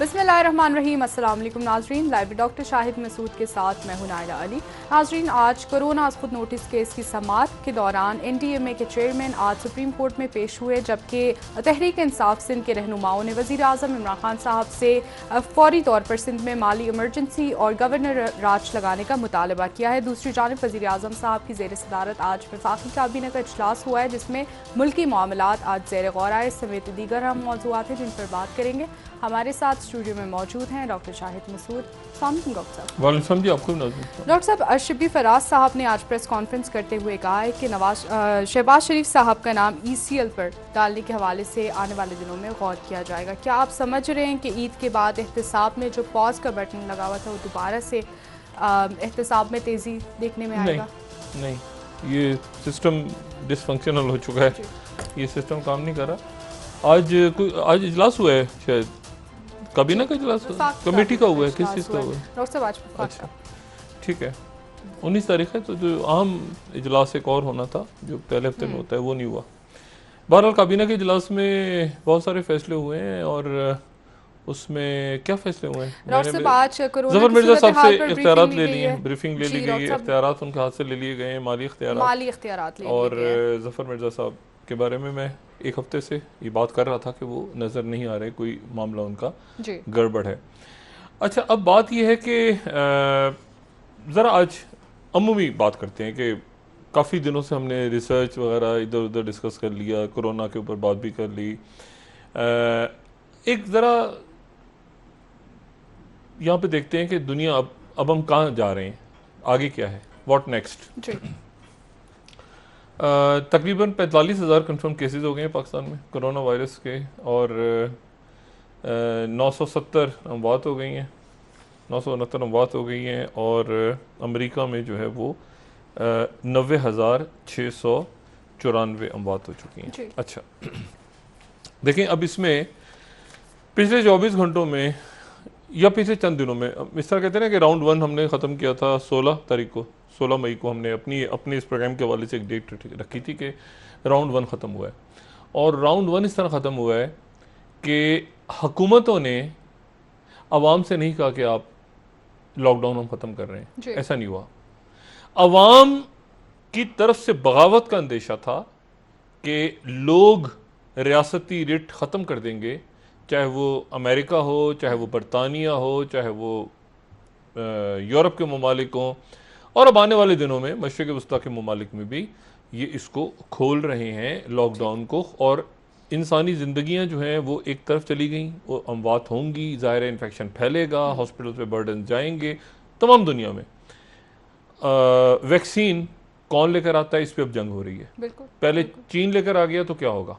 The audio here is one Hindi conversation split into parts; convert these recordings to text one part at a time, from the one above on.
बिस्मिल्लाहिर्रहमानिर्रहीम। अस्सलाम वालेकुम नाजरीन, लाइव डॉक्टर शाहिद मसूद के साथ मैं हूं नायला अली। नाजरीन, आज कोरोना खुद नोटिस केस की समाअत के दौरान NDMA के चेयरमैन आज सुप्रीम कोर्ट में पेश हुए, जबकि तहरीक इंसाफ सिंध के रहनुमाओं ने वज़ीर आज़म इमरान खान साहब से फौरी तौर पर सिंध में माली इमरजेंसी और गवर्नर राज लगाने का मुतालबा किया है। दूसरी जानब वज़ीर आज़म साहब की ज़ेर सदारत आज वफाकी काबीना का इजलास हुआ है, जिसमें मुल्की मामलात आज ज़ेर गौर आए समेत दीगर अहम मौज़ूआत हैं जिन पर बात करेंगे। हमारे साथ स्टूडियो में मौजूद हैं डॉक्टर शाहिद मसूद। डॉक्टर साहब, शिब्बी फराज साहब ने आज प्रेस कॉन्फ्रेंस करते हुए कहा है कि शहबाज शरीफ साहब का नाम ECL पर डालने के हवाले से आने वाले दिनों में गौर किया जाएगा। क्या आप समझ रहे हैं कि ईद के बाद एहतसाब में जो पॉज का बटन लगा हुआ था वो दोबारा से एहतसाब में तेज़ी देखने में आएगा? नहीं, ये सिस्टम डिसफंक्शनल हो चुका है, ये सिस्टम काम नहीं कर रहा। आज इजलास हुआ है, शायद काबीना का इजलास कमेटी का हुआ है, किस चीज़ का हुआ है? डॉक्टर साहब, अच्छा, ठीक है, 19 तारीख है, तो जो अहम इजलास एक और होना था जो पहले हफ्ते में होता है वो नहीं हुआ। बहरहाल काबीना के इजलास में बहुत सारे फैसले हुए हैं, और उसमें क्या फैसले हुए हैं? ज़फर मिर्जा साहब से इख्तियारात ले लिए, ब्रीफिंग ले ली गई है, इख्तियारात उनके हाथ से ले लिए गए हैं, माली इख्तियारात। और ज़फर मिर्जा साहब के बारे में मैं एक हफ्ते से ये बात कर रहा था कि वो नज़र नहीं आ रहे, कोई मामला उनका गड़बड़ है। अच्छा, अब बात ये है कि ज़रा आज अमूमी बात करते हैं कि काफ़ी दिनों से हमने रिसर्च वगैरह इधर उधर डिस्कस कर लिया, कोरोना के ऊपर बात भी कर ली। एक ज़रा यहाँ पे देखते हैं कि दुनिया अब हम कहाँ जा रहे हैं, आगे क्या है, व्हाट नेक्स्ट। तकरीबन 45,000 कन्फर्म केसेस हो गए हैं पाकिस्तान में कोरोना वायरस के, और 970 अमवात हो गई हैं, 969 अमवात हो गई हैं, और अमेरिका में जो है वो 90,694 अमवात हो चुकी हैं। अच्छा, देखें, अब इसमें पिछले 24 घंटों में या पिछले चंद दिनों में, इस तरह कहते हैं ना कि राउंड 1 हमने ख़त्म किया था 16 मई को हमने अपनी इस प्रोग्राम के हवाले से एक डेट रखी थी कि राउंड 1 ख़त्म हुआ है। और राउंड 1 इस तरह ख़त्म हुआ है कि हुकूमतों ने आवाम से नहीं कहा कि आप लॉकडाउन हम ख़त्म कर रहे हैं, ऐसा नहीं हुआ। आवाम की तरफ से बगावत का अंदेशा था कि लोग रियासती रिट ख़त्म कर देंगे, चाहे वो अमेरिका हो, चाहे वो बरतानिया हो, चाहे वो यूरोप के ममालिक हों, और अब आने वाले दिनों में मशरिक़ वस्ता के ममालिक में भी ये इसको खोल रहे हैं लॉकडाउन को, और इंसानी ज़िंदगियां जो हैं वो एक तरफ चली गई, वो अमवात होंगी, ज़ाहिर है इन्फेक्शन फैलेगा, हॉस्पिटल पे बर्डन जाएंगे तमाम दुनिया में। वैक्सीन कौन लेकर आता है, इस पर अब जंग हो रही है। पहले चीन लेकर आ गया तो क्या होगा,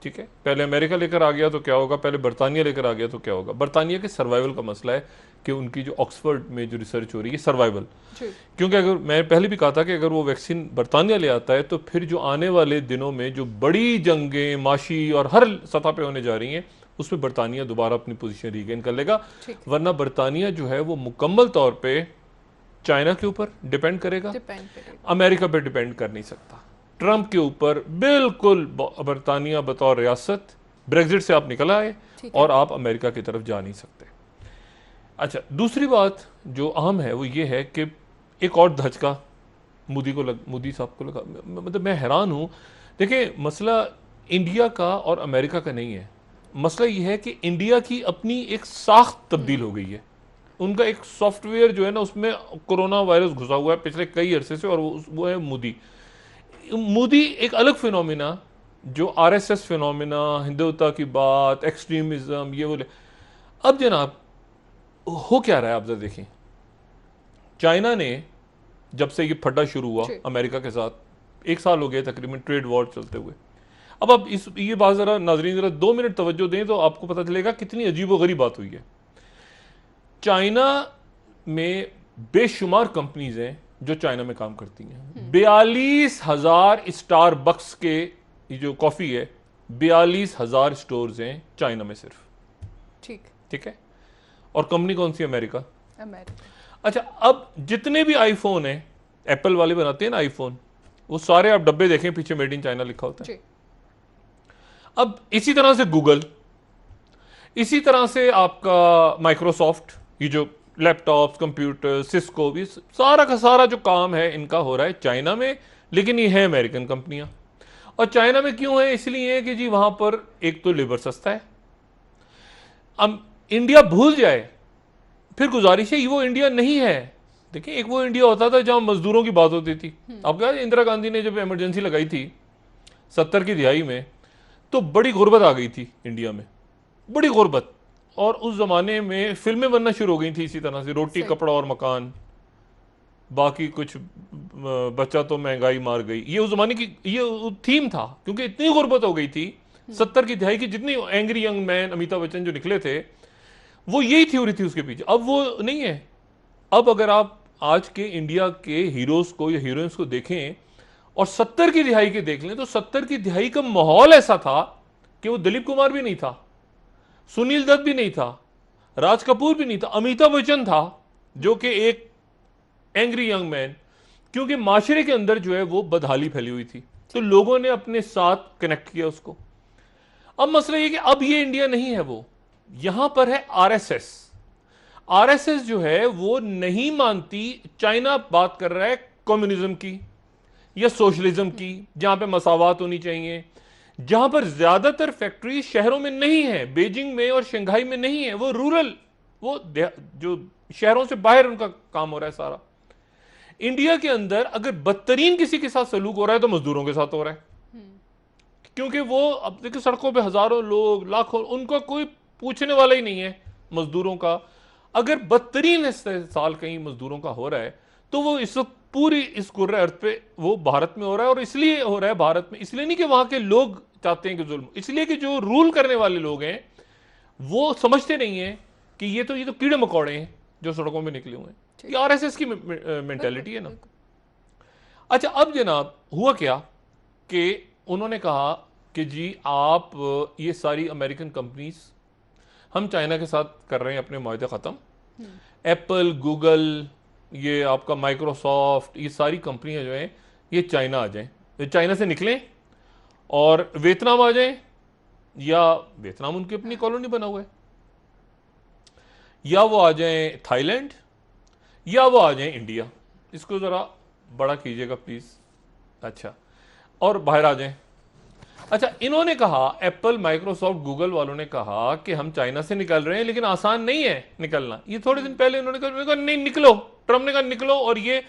ठीक है, पहले अमेरिका लेकर आ गया तो क्या होगा, पहले बरतानिया लेकर आ गया तो क्या होगा। बरतानिया के सर्वाइवल का मसला है कि उनकी जो ऑक्सफोर्ड में जो रिसर्च हो रही है सर्वाइवल, क्योंकि अगर मैं पहले भी कहा था कि अगर वो वैक्सीन बरतानिया ले आता है तो फिर जो आने वाले दिनों में जो बड़ी जंगें माशी और हर सतह पे होने जा रही हैं उसमें बरतानिया दोबारा अपनी पोजीशन रीगेन कर लेगा, वरना बरतानिया जो है वो मुकम्मल तौर पर चाइना के ऊपर डिपेंड करेगा, अमेरिका पर डिपेंड कर नहीं सकता। ट्रंप के ऊपर बिल्कुल बरतानिया बतौर रियासत, ब्रेग्जिट से आप निकल आए और आप अमेरिका की तरफ जा नहीं सकते। अच्छा, दूसरी बात जो अहम है वो ये है कि एक और धचका मोदी साहब को लगा। मतलब मैं हैरान हूँ। देखिए, मसला इंडिया का और अमेरिका का नहीं है, मसला ये है कि इंडिया की अपनी एक साख्त तब्दील हो गई है। उनका एक सॉफ्टवेयर जो है ना, उसमें कोरोना वायरस घुसा हुआ है पिछले कई अरसे से, और वो है मोदी एक अलग फिनोमिना, जो RSS फिनोमिना, हिंदुत्व की बात, एक्सट्रीमिज्म, ये बोले। अब जनाब हो क्या रहा है, आप जरा देखें, चाइना ने जब से ये फड्डा शुरू हुआ अमेरिका के साथ, 1 साल हो गया तकरीबन ट्रेड वॉर चलते हुए। अब ये बात जरा नाजरीन जरा 2 मिनट तवज्जो दें तो आपको पता चलेगा कितनी अजीब व गरीब बात हुई है। चाइना में बेशुमार कंपनीज हैं जो चाइना में काम करती हैं। 42,000 स्टारबक्स के ये जो कॉफ़ी है, 42,000 स्टोर्स हैं चाइना में सिर्फ, ठीक है। और कंपनी कौन सी? अमेरिका। अच्छा, अब जितने भी आईफोन हैं, एप्पल वाले बनाते हैं ना आईफोन, वो सारे आप डब्बे देखें पीछे मेड इन चाइना लिखा होता है। अब इसी तरह से गूगल, इसी तरह से आपका माइक्रोसॉफ्ट, ये जो लैपटॉप्स, कंप्यूटर, सिस्को, भी सारा का सारा जो काम है इनका हो रहा है चाइना में, लेकिन ये है अमेरिकन कंपनियां। और चाइना में क्यों है? इसलिए है कि जी वहां पर एक तो लेबर सस्ता है। अब इंडिया भूल जाए, फिर गुजारिश है, वो इंडिया नहीं है। देखिए, एक वो इंडिया होता था जहां मजदूरों की बात होती थी। अब क्या, इंदिरा गांधी ने जब इमरजेंसी लगाई थी 70 की दिहाई में, तो बड़ी गुर्बत आ गई थी इंडिया में, बड़ी गुर्बत। और उस जमाने में फिल्में बनना शुरू हो गई थी इसी तरह से, रोटी कपड़ा और मकान, बाकी कुछ बच्चा तो महंगाई मार गई। ये उस जमाने की ये थीम था, क्योंकि इतनी गुर्बत हो गई थी 70 की दिहाई की। जितनी angry young man, Amitabh Bachchan जो निकले थे, वो यही थ्योरी थी उसके पीछे। अब वो नहीं है। अब अगर आप आज के इंडिया के हीरोज को या हीरोइंस को देखें और 70 की दिहाई के देख लें, तो 70 की दिहाई का माहौल ऐसा था कि वो दिलीप कुमार भी नहीं था, सुनील दत्त भी नहीं था, राज कपूर भी नहीं था, अमिताभ बच्चन था, जो कि एक एंग्री यंग मैन। क्योंकि माशरे के अंदर जो है वो बदहाली फैली हुई थी, तो लोगों ने अपने साथ कनेक्ट किया उसको। अब मसला ये कि अब ये इंडिया नहीं है, वो यहां पर है आरएसएस। आरएसएस जो है वो नहीं मानती, चाइना बात कर रहा है कम्युनिज्म की या सोशलिज्म की, जहां पे मसावात होनी चाहिए, जहां पर ज्यादातर फैक्ट्री शहरों में नहीं है, बीजिंग में और शंघाई में नहीं है, वो रूरल, वो जो शहरों से बाहर उनका काम हो रहा है सारा। इंडिया के अंदर अगर बदतरीन किसी के साथ सलूक हो रहा है तो मजदूरों के साथ हो रहा है, क्योंकि वो अब देखिए सड़कों पे हजारों लोग, लाखों, उनका कोई पूछने वाला ही नहीं है मजदूरों का। अगर बदतरीन इस्तेसाल कहीं मजदूरों का हो रहा है, तो वो इस वक्त पूरी इस कुर्रे अर्थ पे वो भारत में हो रहा है। और इसलिए हो रहा है भारत में, इसलिए नहीं कि वहां के लोग चाहते हैं कि जुल्म, इसलिए कि जो रूल करने वाले लोग हैं वो समझते नहीं है कि ये तो कीड़े मकोड़े हैं जो सड़कों में निकले हुए हैं। ये आरएसएस की मेंटालिटी है ना। अच्छा, अब जनाब हुआ क्या कि उन्होंने कहा कि जी आप ये सारी अमेरिकन कंपनीज, हम चाइना के साथ कर रहे हैं अपने मुआहदे ख़त्म, एप्पल, गूगल, ये आपका माइक्रोसॉफ्ट, ये सारी कंपनियां जो हैं ये चाइना आ जाएं, ये चाइना से निकलें और वियतनाम आ जाएं, या वियतनाम उनकी अपनी कॉलोनी बना हुआ है, या वो आ जाएं थाईलैंड, या वो आ जाएं इंडिया। इसको ज़रा बड़ा कीजिएगा प्लीज़। अच्छा, और बाहर आ जाएं। अच्छा, इन्होंने कहा, एप्पल, माइक्रोसॉफ्ट, गूगल वालों ने कहा कि हम चाइना से निकल रहे हैं, लेकिन आसान नहीं है निकलना। ये थोड़े दिन पहले उन्होंने कहा नहीं निकलो, ट्रम्प ने कहा निकलो। और ये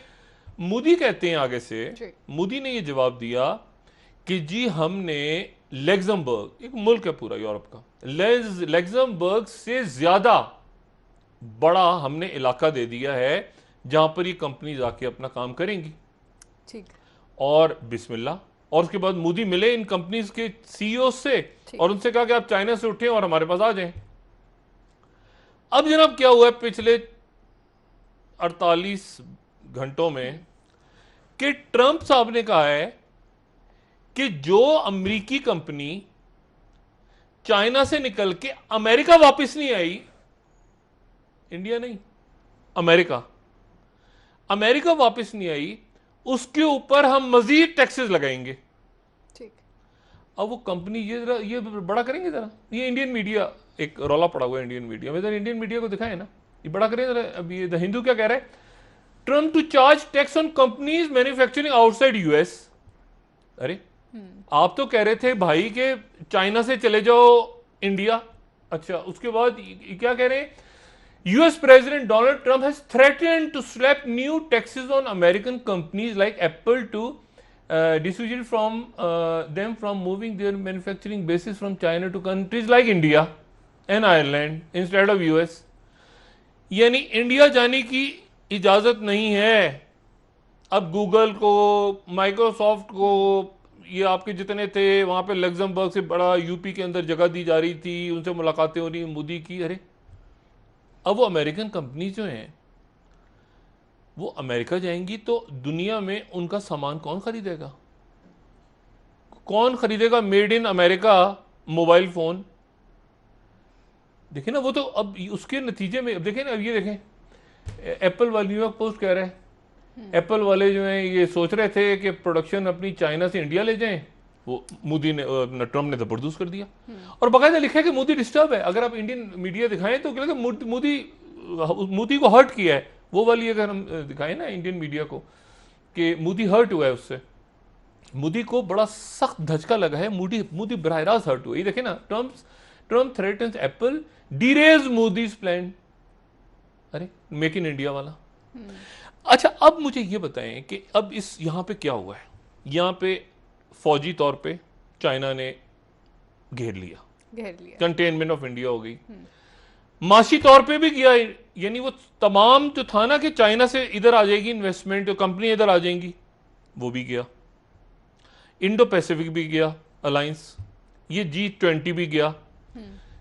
मोदी कहते हैं आगे से, मोदी ने ये जवाब दिया कि जी हमने लग्जमबर्ग, एक मुल्क है पूरा यूरोप का, लग्जमबर्ग से ज्यादा बड़ा हमने इलाका दे दिया है जहां पर ये कंपनी जाके अपना काम करेंगी। ठीक। और बिस्मिल्लाह। और उसके बाद मोदी मिले इन कंपनीज के सीईओ से और उनसे कहा कि आप चाइना से उठें और हमारे पास आ जाएं। अब जनाब क्या हुआ है पिछले 48 घंटों में कि ट्रंप साहब ने कहा है कि जो अमेरिकी कंपनी चाइना से निकल के अमेरिका वापस नहीं आई, इंडिया नहीं, अमेरिका वापस नहीं आई, उसके ऊपर हम मजीद टैक्सेस लगाएंगे। ठीक। अब वो कंपनी ये बड़ा करेंगे जरा। ये इंडियन मीडिया, एक रौला पड़ा हुआ है इंडियन मीडिया में, इंडियन मीडिया को दिखाए ना, ये बड़ा करें जरा। अब ये द हिंदू क्या कह रहा है, Trump to charge tax on companies manufacturing outside US. अरे आप तो कह रहे थे भाई के चाइना से चले जाओ इंडिया। अच्छा, उसके बाद क्या कह रहे हैं, US President Donald Trump has threatened to slap new taxes on American companies like Apple to dissuade from them from moving their manufacturing bases from China to countries like India and Ireland instead of US. यानी इंडिया जाने की इजाजत नहीं है अब गूगल को, माइक्रोसॉफ्ट को, ये आपके जितने थे वहां पे लग्जमबर्ग से बड़ा यूपी के अंदर जगह दी जा रही थी, उनसे मुलाकातें हो रही मोदी की। अरे अब वो अमेरिकन कंपनी जो हैं वो अमेरिका जाएंगी तो दुनिया में उनका सामान कौन खरीदेगा? कौन खरीदेगा made in America mobile phone? देखिए ना, वो तो अब उसके नतीजे में, अब देखें ना, अब ये देखें एप्पल वाले, न्यूयॉर्क पोस्ट कह रहा है एप्पल वाले जो हैं ये सोच रहे थे कि प्रोडक्शन अपनी चाइना से इंडिया ले जाएं, वो मोदी ने ट्रम्प ने जबरदस्त कर दिया। और बाकायदा लिखा है कि मोदी डिस्टर्ब है। अगर आप इंडियन मीडिया दिखाएं तो क्या मोदी को हर्ट किया है, वो वाली अगर हम दिखाएं ना इंडियन मीडिया को कि मोदी हर्ट हुआ है, उससे मोदी को बड़ा सख्त धचका लगा है, मोदी बराह रास्त हर्ट हुआ। ये देखे ना, Trump threatens Apple derails Modi's plan. अरे मेक इन इंडिया वाला। अच्छा, अब मुझे ये बताएं कि अब इस यहां पे क्या हुआ है। यहां पे फौजी तौर पे चाइना ने घेर लिया, कंटेनमेंट ऑफ इंडिया हो गई। माशी तौर पे भी किया, यानी वो तमाम जो था ना कि चाइना से इधर आ जाएगी इन्वेस्टमेंट, तो कंपनी इधर आ जाएंगी, वो भी गया। इंडो पैसिफिक भी गया अलायंस, ये G20 भी गया,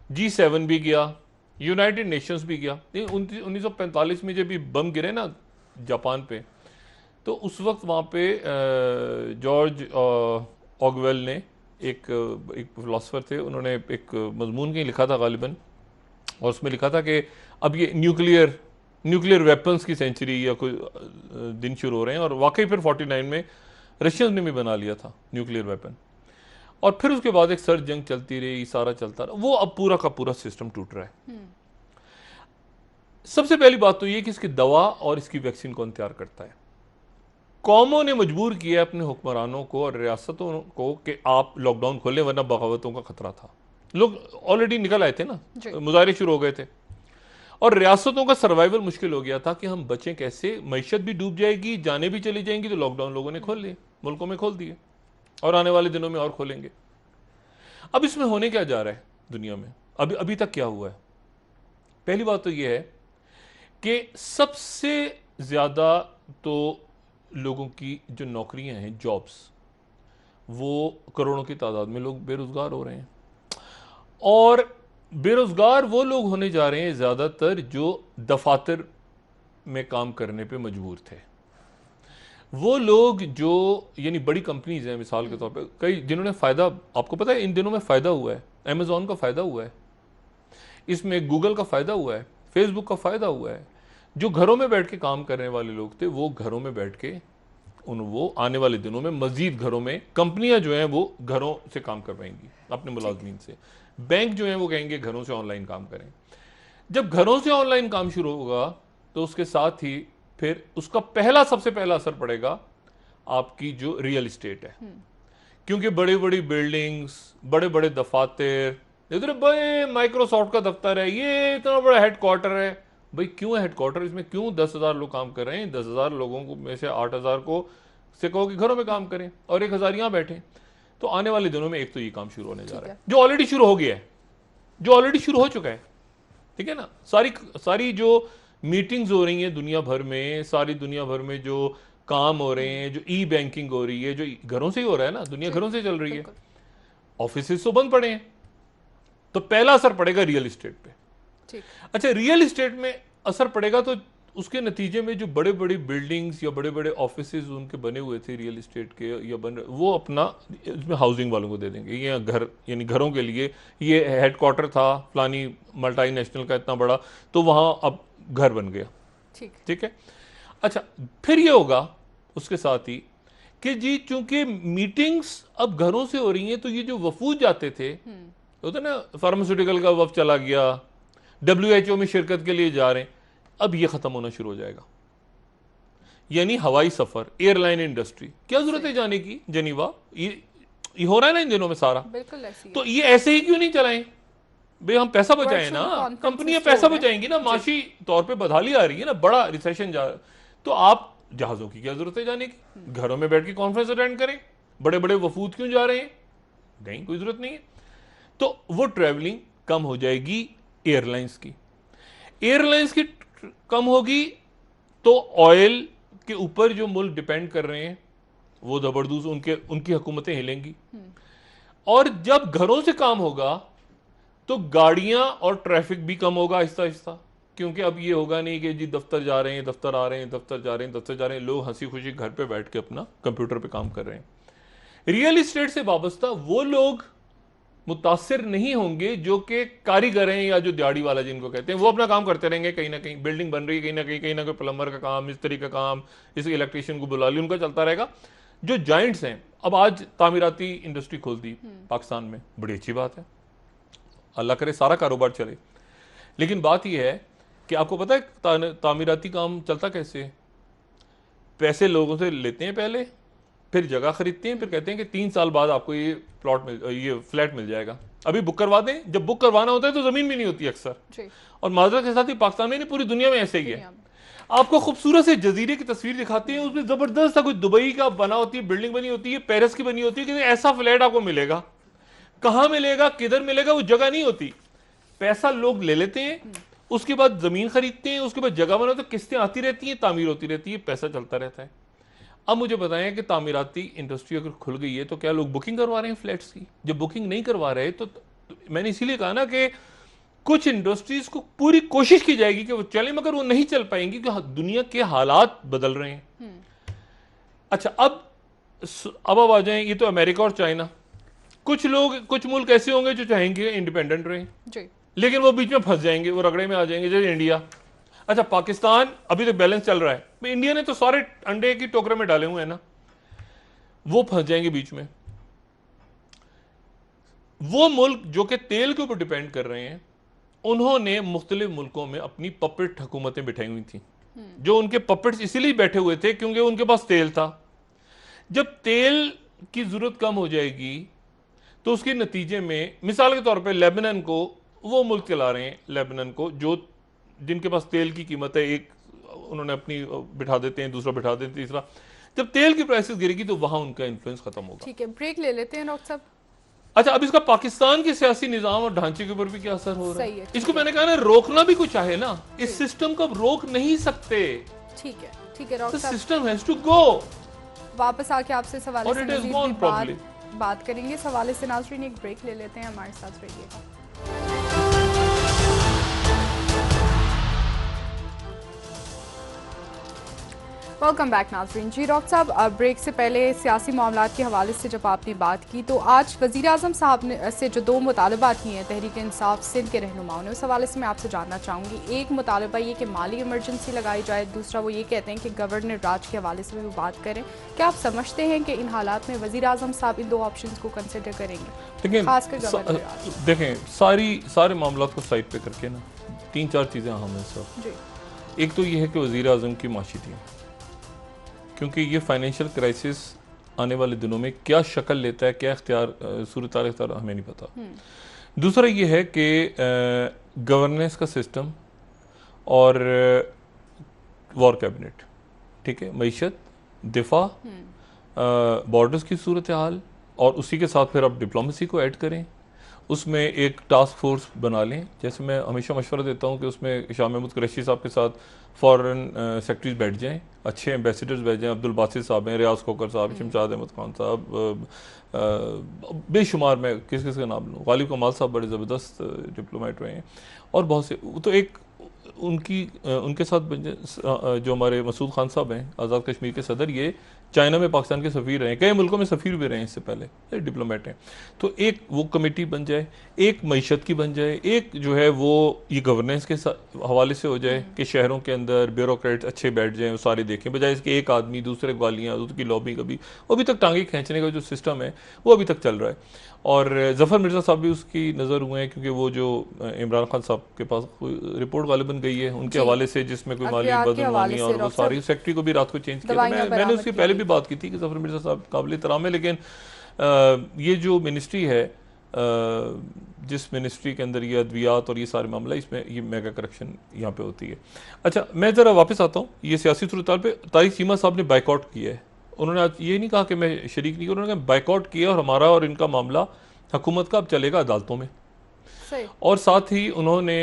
G7 भी गया, यूनाइटेड नेशंस भी गया। 1945 में जब ये बम गिरे ना जापान पे, तो उस वक्त वहाँ पे जॉर्ज ऑगवेल ने एक फिलोसफर थे, उन्होंने एक मजमून कहीं लिखा था गालिबन, और उसमें लिखा था कि अब ये न्यूक्लियर वेपन्स की सेंचुरी या कोई दिन शुरू हो रहे हैं। और वाकई फिर 49 में रशियंस ने भी बना लिया था न्यूक्लियर वेपन, और फिर उसके बाद एक सर्द जंग चलती रही, सारा चलता रहा। वो अब पूरा का पूरा सिस्टम टूट रहा है। सबसे पहली बात तो ये कि इसकी दवा और इसकी वैक्सीन कौन तैयार करता है। कौमों ने मजबूर किया अपने हुक्मरानों को और रियासतों को कि आप लॉकडाउन खोलें, वरना बगावतों का खतरा था। लोग ऑलरेडी निकल आए थे ना, मुजाहरे शुरू हो गए थे, और रियासतों का सर्वाइवल मुश्किल हो गया था कि हम बचें कैसे, मईशत भी डूब जाएगी, जाने भी चली जाएंगी। तो लॉकडाउन लोगों ने खोल लिए, मुल्कों में खोल दिए, और आने वाले दिनों में और खोलेंगे। अब इसमें होने क्या जा रहा है दुनिया में, अभी तक क्या हुआ है। पहली बात तो यह है कि सबसे ज्यादा तो लोगों की जो नौकरियां हैं, जॉब्स, वो करोड़ों की तादाद में लोग बेरोजगार हो रहे हैं। और बेरोजगार वो लोग होने जा रहे हैं ज्यादातर जो दफातर में काम करने पे मजबूर थे। वो लोग जो यानी बड़ी कंपनीज हैं, मिसाल के तौर पे कई जिन्होंने फायदा, आपको पता है इन दिनों में फायदा हुआ है, अमेजॉन का फायदा हुआ है, इसमें गूगल का फायदा हुआ है, फेसबुक का फायदा हुआ है। जो घरों में बैठ के काम करने वाले लोग थे, वो घरों में बैठ के वो आने वाले दिनों में मजीद घरों में कंपनियां जो हैं वो घरों से काम करवाएंगी अपने मुलाजमीन से। बैंक जो हैं वो कहेंगे घरों से ऑनलाइन काम करें। जब घरों से ऑनलाइन काम शुरू होगा तो उसके साथ ही फिर उसका सबसे पहला असर पड़ेगा आपकी जो रियल इस्टेट है, क्योंकि बड़ी बड़ी बिल्डिंग्स, बड़े बड़े दफातर, इधर बड़े माइक्रोसॉफ्ट का दफ्तर है, ये इतना बड़ा हेडक्वार्टर है। भाई क्यों है हेडक्वार्टर, इसमें क्यों 10,000 लोग काम कर रहे हैं? 10,000 लोगों को में से 8,000 को से कहो कि घरों में काम करें और 1,000 यहां बैठे। तो आने वाले दिनों में एक तो ये काम शुरू होने जा रहा है, जो ऑलरेडी शुरू हो गया है, जो ऑलरेडी शुरू हो चुका है। ठीक है ना, सारी जो मीटिंग्स हो रही हैं दुनिया भर में, सारी दुनिया भर में जो काम हो रहे हैं, जो ई बैंकिंग हो रही है, जो घरों से ही हो रहा है ना, दुनिया घरों से चल रही है। ऑफिस तो बंद पड़े हैं, तो पहला असर पड़ेगा रियल इस्टेट पे। अच्छा, रियल इस्टेट में असर पड़ेगा तो उसके नतीजे में जो बड़े बड़े बिल्डिंग्स या बड़े बड़े ऑफिसेज उनके बने हुए थे रियल इस्टेट के या वो अपना इसमें हाउसिंग वालों को दे देंगे। ये घर यानी घरों के लिए ये हेडक्वार्टर था फलानी मल्टीनेशनल का इतना बड़ा, तो वहां अब घर बन गया। ठीक है। अच्छा, फिर ये होगा उसके साथ ही कि जी चूंकि मीटिंग्स अब घरों से हो रही हैं, तो ये जो वफूद जाते थे, होता ना फार्मास्यूटिकल का वफ चला गया, WHO में शिरकत के लिए जा रहे हैं, अब ये खत्म होना शुरू हो जाएगा। यानी हवाई सफर, एयरलाइन इंडस्ट्री, क्या जरूरत है जाने की जनीवा, ये हो रहा है ना इन दिनों में सारा। बिल्कुल ऐसी तो ये ऐसे ही क्यों नहीं चलाएं भाई, हम पैसा बचाएं ना, कंपनियां पैसा बचाएंगी ना, माशी तौर पे बदहाली आ रही है ना, बड़ा रिसेशन जा रहा है, तो आप जहाजों की क्या जरूरत है जाने की, घरों में बैठ के कॉन्फ्रेंस अटेंड करें। बड़े बड़े वफूद क्यों जा रहे हैं? नहीं, कोई जरूरत नहीं है। तो वो ट्रेवलिंग कम हो जाएगी एयरलाइंस की कम होगी, तो ऑयल के ऊपर जो मुल्क डिपेंड कर रहे हैं वो जबरदस्त उनकी हुकूमतें हिलेंगी। और जब घरों से काम होगा तो गाड़ियां और ट्रैफिक भी कम होगा आहिस्ता आहिस्ता, क्योंकि अब ये होगा नहीं कि जी दफ्तर जा रहे हैं, दफ्तर आ रहे हैं, दफ्तर जा रहे हैं, लोग हंसी खुशी घर पे बैठ के अपना कंप्यूटर पे काम कर रहे हैं। रियल इस्टेट से वाबस्ता वो लोग मुतासिर नहीं होंगे जो कि कारीगर हैं या जो दिहाड़ी वाला जिनको कहते हैं, वो अपना काम करते रहेंगे। कहीं ना कहीं बिल्डिंग बन रही है, कहीं ना कहीं प्लम्बर का काम, मिस्त्री का काम, इस इलेक्ट्रीशियन को बुला लिया, उनका चलता रहेगा। जो जाइंट्स हैं अब आज तामीराती इंडस्ट्री खोल दी पाकिस्तान में, बड़ी अच्छी बात है, अल्लाह करे सारा कारोबार चले। लेकिन बात यह है कि आपको पता है तामीराती काम चलता कैसे है? पैसे लोगों से लेते हैं पहले, फिर जगह खरीदते हैं, फिर कहते हैं कि 3 साल बाद आपको ये ये फ्लैट मिल जाएगा, अभी बुक करवा दें। जब बुक करवाना होता है तो जमीन भी नहीं होती अक्सर। और माजरत के साथ ही पाकिस्तान में नहीं, पूरी दुनिया में ऐसे ही है। आपको खूबसूरत से जजीरे की तस्वीर दिखाते हैं, उसमें जबरदस्त सा कोई दुबई का बना होती है, बिल्डिंग बनी होती है, पेरिस की बनी होती है, कि ऐसा फ्लैट आपको मिलेगा। कहां मिलेगा, किधर मिलेगा, वो जगह नहीं होती। पैसा लोग ले लेते हैं, उसके बाद जमीन खरीदते हैं, उसके बाद जगह बना, तो किस्तें आती रहती हैं, तामीर होती रहती है, पैसा चलता रहता है। अब मुझे बताएं कि तामीराती इंडस्ट्री अगर खुल गई है तो क्या लोग बुकिंग करवा रहे हैं फ्लैट्स की? जब बुकिंग नहीं करवा रहे तो मैंने इसीलिए कहा ना कि कुछ इंडस्ट्रीज को पूरी कोशिश की जाएगी कि वो चले, मगर वो नहीं चल पाएंगी क्योंकि दुनिया के हालात बदल रहे हैं। अच्छा, अब आ जाएं, ये तो अमेरिका और चाइना। कुछ लोग, कुछ मुल्क ऐसे होंगे जो चाहेंगे इंडिपेंडेंट रहें, लेकिन वो बीच में फंस जाएंगे, वो रगड़े में आ जाएंगे, जैसे इंडिया। अच्छा, पाकिस्तान अभी तक बैलेंस चल रहा है, इंडिया ने तो सारे अंडे की टोकरे में डाले हुए हैं ना, वो फंस जाएंगे बीच में। वो मुल्क जो कि तेल के ऊपर डिपेंड कर रहे हैं, उन्होंने मुख्तलिफ मुल्कों में अपनी पपेट हुकूमतें बिठाई हुई थी, जो उनके पपेट्स इसीलिए बैठे हुए थे क्योंकि उनके पास तेल था। जब तेल की जरूरत कम हो जाएगी तो उसके नतीजे में, मिसाल के तौर पे लेबनान को, वो मुल्क चला रहे हैं लेबनान को, जो जिनके पास तेल की कीमत है, एक उन्होंने अपनी बिठा देते हैं, दूसरा बिठा देते हैं, तीसरा। जब तेल की प्राइसेस गिरेगी तो वहां उनका इन्फ्लुएंस खत्म होगा। ठीक है, ब्रेक ले लेते हैं डॉक्टर साहब। अच्छा, अब इसका पाकिस्तान के सियासी निजाम और ढांचे के ऊपर भी क्या असर हो रहा है? इसको मैंने कहा ना, रोकना भी कुछ चाहे ना, इस सिस्टम को रोक नहीं सकते। ठीक है, ठीक है डॉक्टर साहब, सिस्टम हैज टू गो। वापस आके आपसे सवाल से बात करेंगे। इस हवाले से नाज़रीन एक ब्रेक ले लेते हैं, हमारे साथ रहिएगा। वेलकम बैक नाज़रीन। जी डॉक्टर साहब, ब्रेक से पहले सियासी मामलात के हवाले से जब आपने बात की, तो आज वज़ीर आज़म साहब ने से जो 2 मुतालबात किए हैं तहरीक इंसाफ सिंध के रहनुमाओं ने, उस हवाले से मैं आपसे जानना चाहूँगी। एक मुतालबा ये कि माली इमरजेंसी लगाई जाए, दूसरा वो ये कहते हैं कि गवर्नर राज के हवाले से भी वो बात करें। क्या आप समझते हैं कि इन हालात में वज़ीर आज़म साहब इन 2 ऑप्शन को कंसिडर करेंगे, खासकर गवर्नर राज? देखें, सारे मामलात को साइड पे करके ना 3-4 चीज़ें अहम हैं सर। एक तो ये है कि वज़ीर आज़म की माशीती, क्योंकि ये फाइनेंशियल क्राइसिस आने वाले दिनों में क्या शक्ल लेता है, क्या सूरत इख्तियार हमें नहीं पता। दूसरा ये है कि गवर्नेंस का सिस्टम और वॉर कैबिनेट, ठीक है, मईशत, दिफा, बॉर्डर्स की सूरत हाल, और उसी के साथ फिर आप डिप्लोमेसी को ऐड करें, उसमें एक टास्क फोर्स बना लें। जैसे मैं हमेशा मशवरा देता हूँ कि उसमें शाह महमूद कुरैशी साहब के साथ फॉरेन सेक्रेटरीज बैठ जाएं, अच्छे एम्बेसडर्स बैठ जाएं, अब्दुल बासित साहब हैं, रियाज खोकर साहब, शमशाद अहमद खान साहब, बेशुमार, मैं किस किस का नाम लूँ, गालिब कमाल साहब बड़े ज़बरदस्त डिप्लोमेट रहे हैं, और बहुत से। तो एक उनके साथ जो हमारे मसूद खान साहब हैं, आज़ाद कश्मीर के सदर, ये चाइना में पाकिस्तान के सफ़ीर रहे हैं, कई मुल्कों में सफ़ीर भी रहे हैं इससे पहले, डिप्लोमेट हैं। तो एक वो कमेटी बन जाए, एक मईशत की बन जाए, एक जो है वो ये गवर्नेंस के हवाले से हो जाए कि शहरों के अंदर ब्यूरोक्रेट्स अच्छे बैठ जाएं, वो सारे देखें, बजाय इसके एक आदमी दूसरे गालियाँ, उसकी लॉबी, कभी वो अभी तक टांगे खींचने का जो सिस्टम है वो अभी तक चल रहा है। और जफ़र मिर्ज़ा साहब भी उसकी नज़र हुए हैं, क्योंकि वो जो इमरान खान साहब के पास रिपोर्ट गालिबन गई है उनके हवाले से, जिसमें कोई माली बदनवानी और वो सारी सेक्रेटरी को भी रात को चेंज किया। मैंने उसकी पहले भी बात की थी कि जफ़र मिर्ज़ा साहब काबिल एहतराम है, लेकिन ये जो मिनिस्ट्री है, जिस मिनिस्ट्री के अंदर ये अद्वियात और ये सारे मामला, इसमें ये मेगा करप्शन यहाँ पे होती है। अच्छा, मैं ज़रा वापस आता हूँ ये सियासी सूरत पे। तारिक चीमा साहब ने बाइकआउट किया है, उन्होंने आज ये नहीं कहा कि मैं शरीक नहीं, उन्होंने बाइकआउट किया, और हमारा और इनका मामला हुकूमत का अब चलेगा अदालतों में। और साथ ही उन्होंने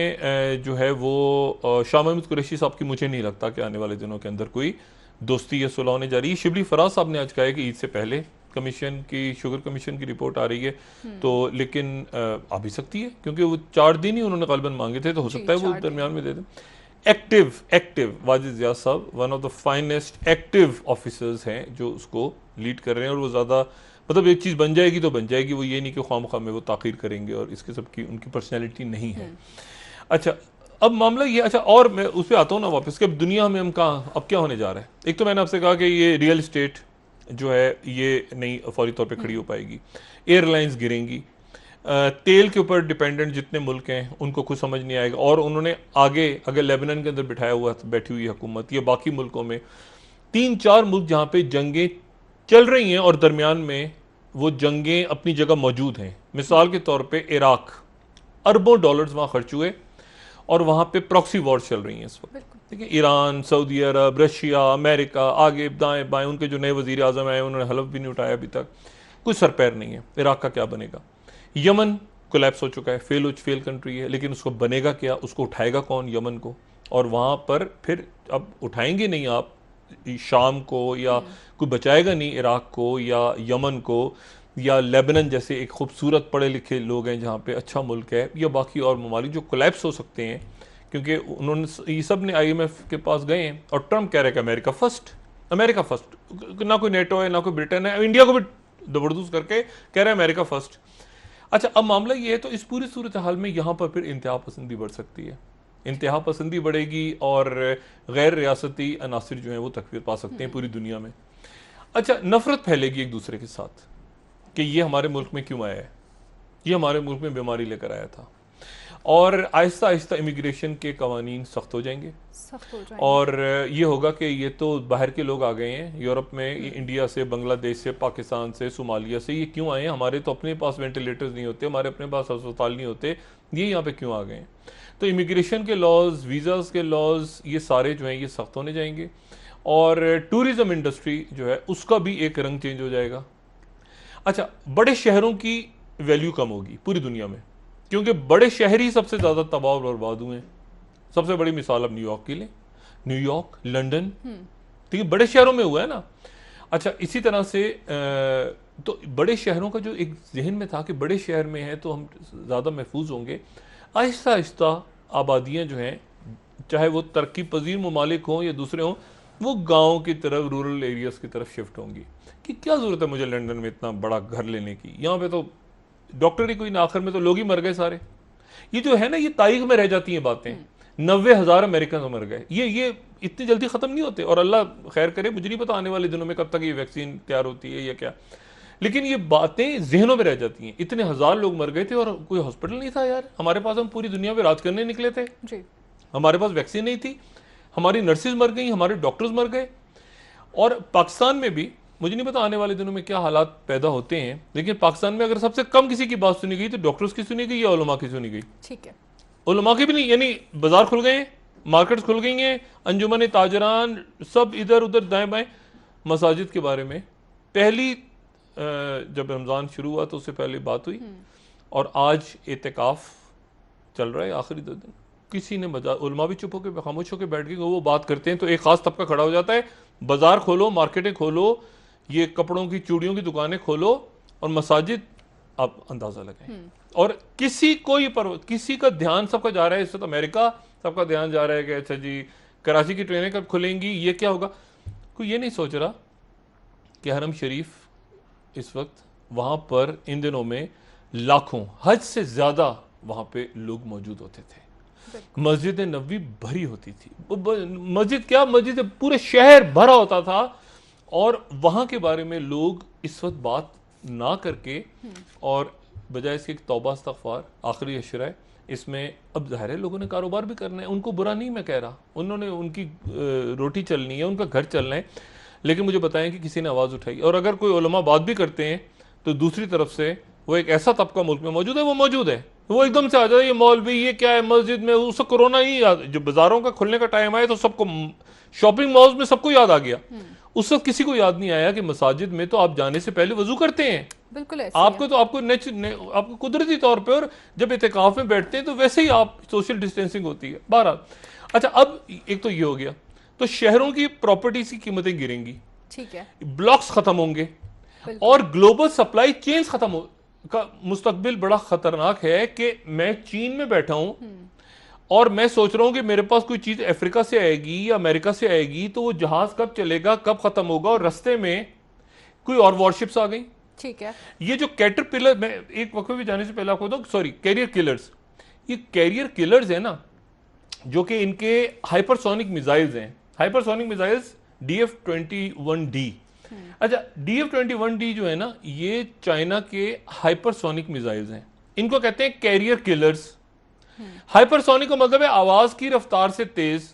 जो है वो शाह महमूद कुरैशी साहब की, मुझे नहीं लगता कि आने वाले दिनों के अंदर कोई दोस्ती या सुलह होने जा रही है। शिबली फराज साहब ने आज कहा है कि ईद से पहले कमीशन की, शुगर कमीशन की रिपोर्ट आ रही है, तो लेकिन आ भी सकती है, क्योंकि वो 4 दिन ही उन्होंने गालिबन मांगे थे, तो हो सकता है वो दरमियान में दे दें। एक्टिव वाजिद ज़िया साहब one of the finest active officers हैं जो उसको लीड कर रहे हैं, और वो ज़्यादा, मतलब एक चीज़ बन जाएगी तो बन जाएगी, वो ये नहीं कि ख्वाम में वो ताख़ीर करेंगे, और इसके सब की उनकी पर्सनैलिटी नहीं है। अच्छा, अब मामला ये, अच्छा, और मैं उस पर आता हूँ ना वापस कि अब दुनिया में हम कहाँ, अब क्या होने जा रहा है। एक तो मैंने आपसे कहा कि ये रियल इस्टेट, जो है ये नहीं फौरी तौर पे खड़ी हो पाएगी। एयरलाइंस गिरेंगी, तेल के ऊपर डिपेंडेंट जितने मुल्क हैं उनको कुछ समझ नहीं आएगा। और उन्होंने आगे अगर लेबनान के अंदर बिठाया हुआ बैठी हुई हुकूमत या बाकी मुल्कों में 3-4 मुल्क जहाँ पे जंगें चल रही हैं और दरमियान में वो जंगें अपनी जगह मौजूद हैं, मिसाल के तौर पे इराक, अरबों डॉलर्स वहाँ खर्च हुए और वहाँ पे प्रॉक्सी वॉर चल रही हैं इस वक्त। ठीक है, ईरान, सऊदी अरब, रशिया, अमेरिका, आगे दाएं बाएं, उनके जो नए वजीर आजम आए उन्होंने हलफ भी नहीं उठाया अभी तक, कोई सर पैर नहीं है। इराक का क्या बनेगा? यमन कोलैप्स हो चुका है, फेल कंट्री है, लेकिन उसको बनेगा क्या? उसको उठाएगा कौन? यमन को। और वहाँ पर फिर अब उठाएंगे नहीं आप शाम को, या कोई बचाएगा नहीं इराक को या यमन को या लेबनान जैसे एक खूबसूरत पढ़े लिखे लोग हैं जहाँ पे अच्छा मुल्क है, या बाकी और ममालिक जो कोलैप्स हो सकते हैं, क्योंकि उन्होंने ये सब ने IMF के पास गए हैं और ट्रम्प कह रहे हैं अमेरिका फर्स्ट, अमेरिका फर्स्ट। ना कोई नेटो है, ना कोई ब्रिटेन है, इंडिया को भी जबरदस्त करके कह रहे हैं अमेरिका फर्स्ट। अच्छा, अब मामला ये है, तो इस पूरी सूरत हाल में यहाँ पर फिर इंतहा पसंदी बढ़ सकती है, इंतहा पसंदी बढ़ेगी और गैर रियासती अनासिर जो हैं वो तकवीर पा सकते हैं पूरी दुनिया में। अच्छा, नफरत फैलेगी एक दूसरे के साथ कि ये हमारे मुल्क में क्यों आया है, ये हमारे मुल्क में बीमारी लेकर आया था। और आहिस्ता आहिस्ता इमिग्रेशन के कवानीन सख्त हो जाएंगे और ये होगा कि ये तो बाहर के लोग आ गए हैं यूरोप में, इंडिया से, बांग्लादेश से, पाकिस्तान से, सोमालिया से, ये क्यों आए हैं? हमारे तो अपने पास वेंटिलेटर्स नहीं होते, हमारे अपने पास अस्पताल नहीं होते, ये यहाँ पे क्यों आ गए हैं? तो इमिग्रेशन के लॉज, वीज़ाज़ के लॉज, ये सारे जो हैं ये सख्त होने जाएंगे और टूरिज़म इंडस्ट्री जो है उसका भी एक रंग चेंज हो जाएगा। अच्छा, बड़े शहरों की वैल्यू कम होगी पूरी दुनिया में, क्योंकि बड़े शहर ही सबसे ज़्यादा तबाह और बर्बाद हुए हैं। सबसे बड़ी मिसाल अब न्यूयॉर्क की लें, न्यूयॉर्क, लंदन, ठीक है, बड़े शहरों में हुआ है ना। अच्छा, इसी तरह से तो बड़े शहरों का जो एक जहन में था कि बड़े शहर में है तो हम ज़्यादा महफूज होंगे, आहिस्ता आहिस्ता आबादियाँ जो हैं, चाहे वो तरक्की पजीर ममालिक हों या दूसरे हों, वो गाँव की तरफ, रूरल एरियाज़ की तरफ शिफ्ट होंगी। कि क्या ज़रूरत है मुझे लंदन में इतना बड़ा घर लेने की, यहाँ पे तो डॉक्टर ही कोई ना, आखिर में तो लोग ही मर गए सारे। ये जो है ना, ये तारीख में रह जाती हैं बातें। 90,000 अमेरिकन मर गए, ये इतनी जल्दी ख़त्म नहीं होते। और अल्लाह खैर करे, मुझे नहीं पता आने वाले दिनों में कब तक ये वैक्सीन तैयार होती है या क्या, लेकिन ये बातें जहनों में रह जाती हैं। इतने हजार लोग मर गए थे और कोई हॉस्पिटल नहीं था यार हमारे पास, हम पूरी दुनिया में राज करने निकले थे जी। हमारे पास वैक्सीन नहीं थी, हमारी नर्सेज मर गई, हमारे डॉक्टर्स मर गए। और पाकिस्तान में भी मुझे नहीं पता आने वाले दिनों में क्या हालात पैदा होते हैं, लेकिन पाकिस्तान में अगर सबसे कम किसी की बात सुनी गई तो डॉक्टर्स की सुनी गई या उलमा की सुनी गई। ठीक है, उलमा की भी नहीं, यानी बाजार खुल गए, मार्केट्स खुल गई हैं, अंजुमन ताजरान सब इधर उधर दाएं बाएं। मसाजिद के बारे में पहली जब रमज़ान शुरू हुआ तो उससे पहले बात हुई और आज एतिकाफ चल रहा है आखिरी 2 दिन, किसी ने उलमा भी चुप होकर खामोश होकर बैठ गए। वो बात करते हैं तो एक खास तबका खड़ा हो जाता है, बाजार खोलो, मार्केटें खोलो, ये कपड़ों की चूड़ियों की दुकानें खोलो और मसाजिद, आप अंदाजा लगाएं। और किसी का ध्यान सबका जा रहा है, इस वक्त अमेरिका सबका ध्यान जा रहा है कि अच्छा जी कराची की ट्रेनें कब खुलेंगी, ये क्या होगा। कोई ये नहीं सोच रहा कि हरम शरीफ इस वक्त वहाँ पर इन दिनों में लाखों, हज से ज़्यादा वहाँ पे लोग मौजूद होते थे। मस्जिद नबवी भरी होती थी, मस्जिद क्या, मस्जिद पूरे शहर भरा होता था। और वहाँ के बारे में लोग इस वक्त बात ना करके और बजाय इसके तौबा इस्तग़फ़ार, आखिरी अशरा है इसमें, अब ज़ाहिर है लोगों ने कारोबार भी करना है, उनको बुरा नहीं मैं कह रहा, उन्होंने उनकी रोटी चलनी है, उनका घर चलना है, लेकिन मुझे बताएं कि किसी ने आवाज़ उठाई। और अगर कोई उलमा बात भी करते हैं तो दूसरी तरफ से वो एक ऐसा तबका मुल्क में मौजूद है, वो एकदम से आ जाए, ये मौलवी ये क्या है मस्जिद में, उससे कोरोना ही याद, जो बाजारों का खुलने का टाइम आया तो सबको, शॉपिंग मॉल्स में सबको याद आ गया। उस वक्त किसी को याद नहीं आया कि मसाजिद में तो आप जाने से पहले वजू करते हैं, बिल्कुल आपको तो आपको कुदरती तौर पे, और जब इत्तिकाफ में बैठते हैं तो वैसे ही आप सोशल डिस्टेंसिंग होती है। 12 अच्छा, अब एक तो ये हो गया, तो शहरों की प्रॉपर्टीज की कीमतें गिरेंगी, ठीक है, ब्लॉक्स खत्म होंगे और ग्लोबल सप्लाई चेन्स खत्म हो का मुस्तकबिल बड़ा खतरनाक है। कि मैं चीन में बैठा हूं और मैं सोच रहा हूं कि मेरे पास कोई चीज अफ्रीका से आएगी या अमेरिका से आएगी, तो वो जहाज कब चलेगा, कब खत्म होगा, और रास्ते में कोई और वॉरशिप्स आ गई, ठीक है। ये जो कैटरपिलर, मैं एक वक्त भी जाने से पहले आपको बताऊं, सॉरी, कैरियर किलर्स, ये कैरियर किलर्स है ना, जो कि इनके हाइपरसोनिक मिसाइल्स हैं, हाइपरसोनिक मिसाइल्स DF-21D, अच्छा, DF-21D जो है ना, ये चाइना के हाइपरसोनिक मिसाइल्स हैं। इनको कहते हैं कैरियर किलर्स। हाइपरसोनिक का मतलब है आवाज की रफ्तार से तेज।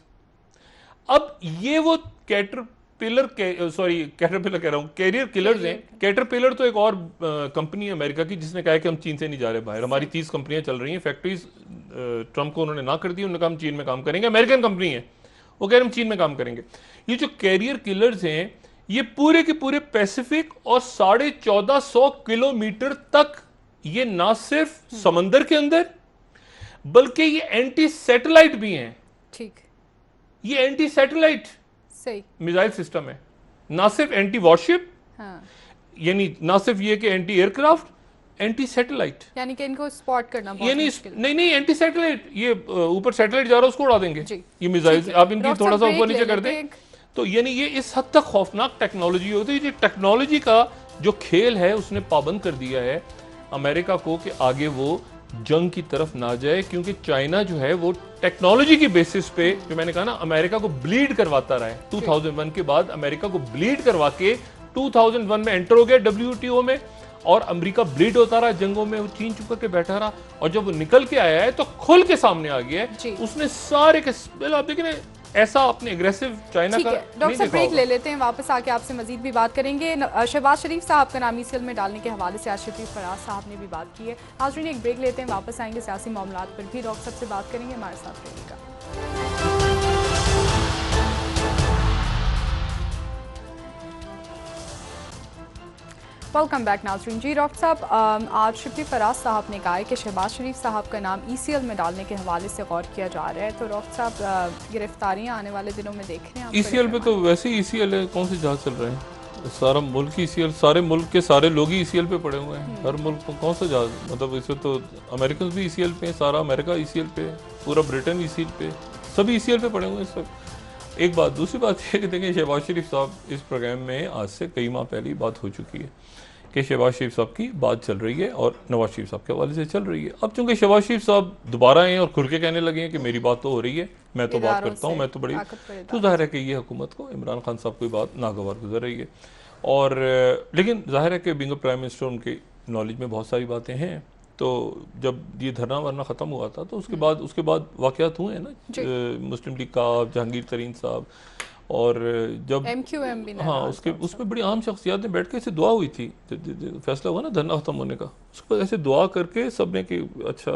अब ये वो कैटरपिलर कह रहा हूं, कैरियर किलर्स हैं। कैटरपिलर तो एक और कंपनी है अमेरिका की, जिसने कहा है कि हम चीन से नहीं जा रहे बाहर। हमारी 30 कंपनियां चल रही हैं, फैक्ट्रीज ट्रंप को उन्होंने ना कर दी, उन्होंने कहा हम चीन में काम करेंगे। अमेरिकन कंपनी है, वो कह रहे हम चीन में काम करेंगे। ये जो कैरियर किलर्स हैं, ये पूरे के पूरे पैसिफिक और 1450 किलोमीटर तक, ये ना सिर्फ समंदर के अंदर बल्कि ये एंटी सैटेलाइट भी हैं। ठीक, ये एंटी सैटेलाइट सही मिसाइल सिस्टम है, ना सिर्फ एंटी वॉरशिप, यानी ना सिर्फ ये कि एंटी एयरक्राफ्ट, एंटी सैटेलाइट, यानी कि इनको स्पॉट करना बहुत यानी मुश्किल। नहीं एंटी सैटेलाइट, ये ऊपर सैटेलाइट जा रहा है उसको उड़ा देंगे ये मिसाइल। आप इनकी थोड़ा सा ऊपर नीचे कर दें तो यानी ये इस हद तक खौफनाक टेक्नोलॉजी होती है। टेक्नोलॉजी का जो खेल है उसने पाबंद कर दिया है अमेरिका को कि आगे वो जंग की तरफ ना जाए, क्योंकि चाइना जो है वो टेक्नोलॉजी की बेसिस पे, जो मैंने कहा ना, अमेरिका को ब्लीड करवाता रहा है। 2001 के बाद अमेरिका को ब्लीड करवा के 2001 में एंटर हो गया WTO में, और अमेरिका ब्लीड होता रहा जंगों में, वो चीन चुप करके बैठा रहा, और जब वो निकल के आया है तो खुल के सामने आ गया है। उसने सारे के आप देखें ऐसा अपने एग्रेसिव चाइना का। डॉक्टर साहब ब्रेक ले लेते हैं, वापस आके आपसे मजीद भी बात करेंगे। शहबाज शरीफ साहब का नाम ECL में डालने के हवाले से आशिफ फराज साहब ने भी बात की है। नाज़रीन एक ब्रेक लेते हैं, वापस आएंगे, सियासी मामलात पर भी डॉक्टर साहब से बात करेंगे, हमारे साथ रहिएगा। वेलकम बैक नाज़रीन। जी डॉक्टर साहब, आज शिफी फराज साहब ने कहा है कि शहबाज शरीफ साहब का नाम ECL में डालने के हवाले से गौर किया जा रहा है, तो डॉक्टर साहब गिरफ्तारियां आने वाले दिनों में देख रहे हैं? ECL पे तो वैसे ही ECL है, कौन से जहाज चल रहे हैं? सारा मुल्क ही ECL, सारे मुल्क के सारे लोग ही ECL पे पड़े हुए हैं। हर मुल्क को कौन सा जहाज, मतलब इसमें तो अमेरिकन भी ECL पे, सारा अमेरिका ECL पे, पूरा ब्रिटेन ECL पे, सभी ECL पे पड़े हुए हैं सब। एक बात, दूसरी बात यह कि देखिए शहबाज शरीफ साहब इस प्रोग्राम में आज से कई माह पहले बात हो चुकी है कि शहबाज शरीफ साहब की बात चल रही है और नवाज शरीफ साहब के हवाले से चल रही है। अब चूंकि शहबाज शरीफ साहब दोबारा आए हैं और खुल के कहने लगे हैं कि मेरी बात तो हो रही है, मैं तो बात करता हूँ, मैं तो बड़ी, तो जाहिर है कि ये हुकूमत को, इमरान खान साहब की बात नागवार गुजर रही है। और लेकिन जाहिर है कि बीइंग प्राइम मिनिस्टर उनके नॉलेज में बहुत सारी बातें हैं। तो जब ये धरना वरना ख़त्म हुआ था तो उसके बाद वाक़यात हुए हैं ना, मुस्लिम लीग का जहांगीर तरीन साहब, और जब MQM भी, हाँ, उसमें बड़ी आम शख्सियात ने बैठ के ऐसे दुआ हुई थी, फैसला हुआ ना धरना खत्म होने का, उसको ऐसे दुआ करके सब ने कि अच्छा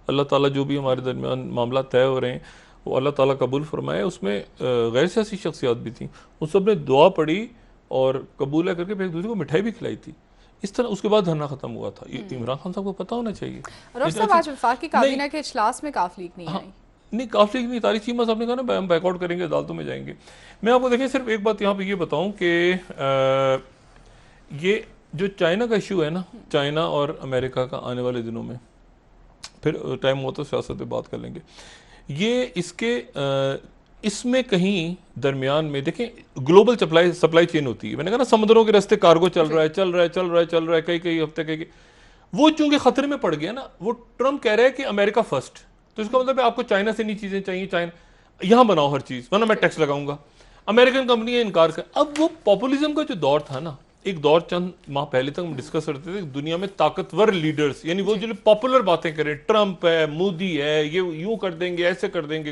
अल्लाह ताला जो भी हमारे दरमियान मामला तय हो रहे हैं वो अल्लाह ताला कबूल फरमाए। उसमें गैर सियासी शख्सियात भी थी, उन सब ने दुआ पढ़ी और कबूल करके फिर एक दूसरे को मिठाई भी खिलाई थी। इस तरह उसके बाद धरना खत्म हुआ था। इमरान खान साहब को पता होना चाहिए। आज वफाकी काबीना के इजलास में काफ लीग नहीं आई, नहीं काफ लीग नहीं, तारिक चीमा साहब ने कहा ना हम बैकआउट करेंगे, अदालतों में जाएंगे। मैं आपको देखें सिर्फ एक बात यहाँ पे ये बताऊं कि ये जो चाइना का इशू है ना, चाइना और अमेरिका का आने वाले दिनों में, फिर टाइम हो तो सियासत पे बात कर लेंगे, ये इसमें कहीं दरमियान में देखें ग्लोबल सप्लाई चेन होती है। मैंने कहा ना समुद्रों के रास्ते कार्गो चल रहा है कई हफ्ते, वो चूंकि खतरे में पड़ गया ना, वो ट्रम्प कह रहा है कि अमेरिका फर्स्ट, तो इसका मतलब है आपको चाइना से नहीं चीजें चाहिए, चाइना यहां बनाओ हर चीज, वरना मैं टैक्स लगाऊंगा। अमेरिकन कंपनियां इनकार कर, अब वो पॉपुलिज्म का जो दौर था ना, एक दौर चंद माह पहले तक हम डिस्कस करते थे, दुनिया में ताकतवर लीडर्स, यानी वो जो पॉपुलर बातें करें, ट्रंप है, मोदी है, ये यूं कर देंगे, ऐसे कर देंगे,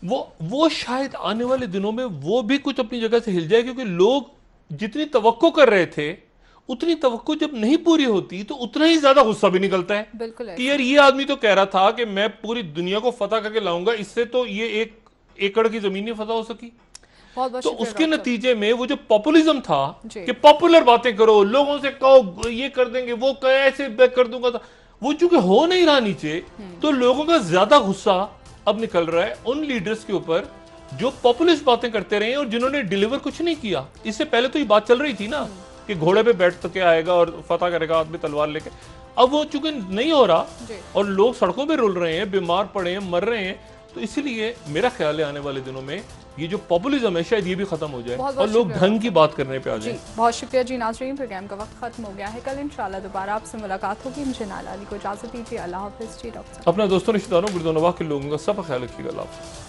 वो शायद आने वाले दिनों में वो भी कुछ अपनी जगह से हिल जाए, क्योंकि लोग जितनी तवक्को कर रहे थे उतनी तवक्को जब नहीं पूरी होती तो उतना ही ज्यादा गुस्सा भी निकलता है। बिल्कुल कि यार ये आदमी तो कह रहा था कि मैं पूरी दुनिया को फतह करके लाऊंगा, इससे तो ये 1 एकड़ की जमीन नहीं फतह हो सकी। तो उसके नतीजे में वो जो पॉपुलिज्म था कि पॉपुलर बातें करो, लोगों से कहो ये कर देंगे, वो ऐसे कर दूंगा, वो चूंकि हो नहीं रहा नीचे, तो लोगों का ज्यादा गुस्सा अब निकल रहा है उन लीडर्स के ऊपर जो पॉपुलिस्ट बातें करते रहे और जिन्होंने डिलीवर कुछ नहीं किया। इससे पहले तो ये बात चल रही थी ना कि घोड़े पे बैठ के आएगा और फतह करेगा हाथ में तलवार लेके, अब वो चूंकि नहीं हो रहा और लोग सड़कों पे रुल रहे हैं, बीमार पड़े हैं, मर रहे हैं, तो इसीलिए मेरा ख्याल है आने वाले दिनों में ये जो पॉपुलिज्म है शायद ये भी खत्म हो जाए और लोग ढंग की बात करने पे आ जाए। बहुत शुक्रिया जी नाज़रीन, प्रोग्राम का वक्त खत्म हो गया है, कल इंशाल्लाह दोबारा आपसे मुलाकात होगी। मुझे नाला अली को इजाजत दीजिए, अल्लाह हाफिज़ जी। डॉक्टर अपना दोस्तों रिश्तेदारों गुर्दोनवा के लोगों का सब ख्याल रखिएगा। अल्लाह हाफिज़।